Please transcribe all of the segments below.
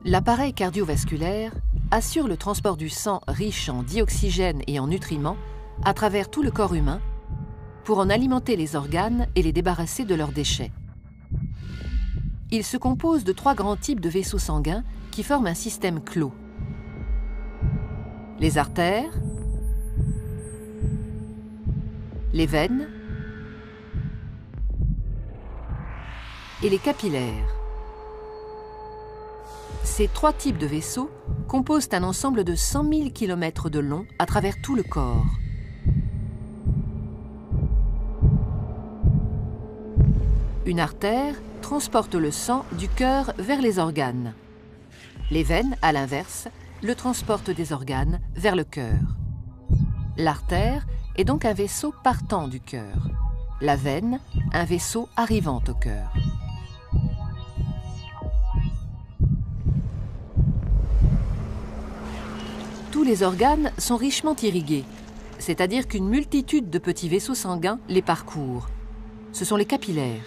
L'appareil cardiovasculaire assure le transport du sang riche en dioxygène et en nutriments à travers tout le corps humain pour en alimenter les organes et les débarrasser de leurs déchets. Il se compose de 3 grands types de vaisseaux sanguins qui forment un système clos. Les artères, les veines et les capillaires. Ces 3 types de vaisseaux composent un ensemble de 100 000 km de long à travers tout le corps. Une artère transporte le sang du cœur vers les organes. Les veines, à l'inverse, le transportent des organes vers le cœur. L'artère est donc un vaisseau partant du cœur. La veine, un vaisseau arrivant au cœur. Tous les organes sont richement irrigués, c'est-à-dire qu'une multitude de petits vaisseaux sanguins les parcourent. Ce sont les capillaires.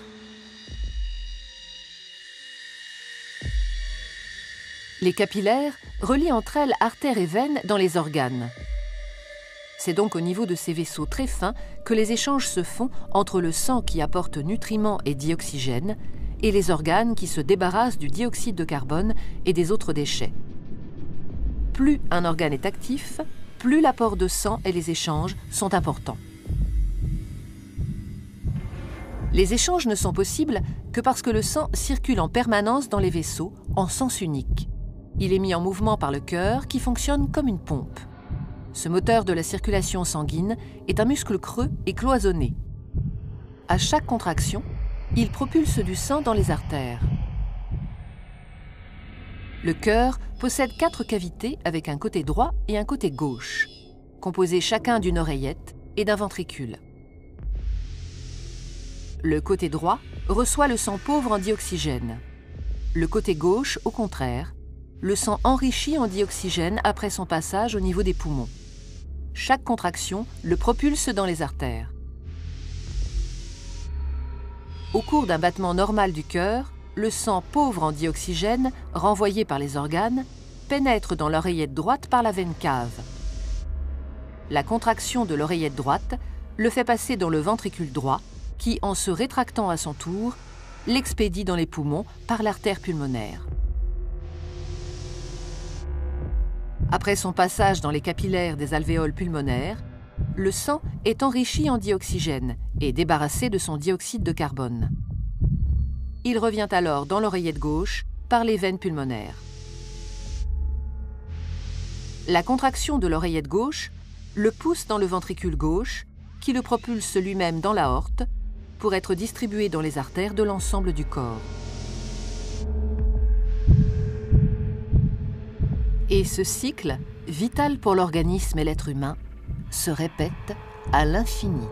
Les capillaires relient entre elles artères et veines dans les organes. C'est donc au niveau de ces vaisseaux très fins que les échanges se font entre le sang qui apporte nutriments et dioxygène et les organes qui se débarrassent du dioxyde de carbone et des autres déchets. Plus un organe est actif, plus l'apport de sang et les échanges sont importants. Les échanges ne sont possibles que parce que le sang circule en permanence dans les vaisseaux en sens unique. Il est mis en mouvement par le cœur qui fonctionne comme une pompe. Ce moteur de la circulation sanguine est un muscle creux et cloisonné. À chaque contraction, il propulse du sang dans les artères. Le cœur possède 4 cavités avec un côté droit et un côté gauche, composés chacun d'une oreillette et d'un ventricule. Le côté droit reçoit le sang pauvre en dioxygène. Le côté gauche, au contraire, le sang enrichi en dioxygène après son passage au niveau des poumons. Chaque contraction le propulse dans les artères. Au cours d'un battement normal du cœur, le sang pauvre en dioxygène, renvoyé par les organes, pénètre dans l'oreillette droite par la veine cave. La contraction de l'oreillette droite le fait passer dans le ventricule droit, qui, en se rétractant à son tour, l'expédie dans les poumons par l'artère pulmonaire. Après son passage dans les capillaires des alvéoles pulmonaires, le sang est enrichi en dioxygène et débarrassé de son dioxyde de carbone. Il revient alors dans l'oreillette gauche par les veines pulmonaires. La contraction de l'oreillette gauche le pousse dans le ventricule gauche, qui le propulse lui-même dans l'aorte pour être distribué dans les artères de l'ensemble du corps. Et ce cycle, vital pour l'organisme et l'être humain, se répète à l'infini.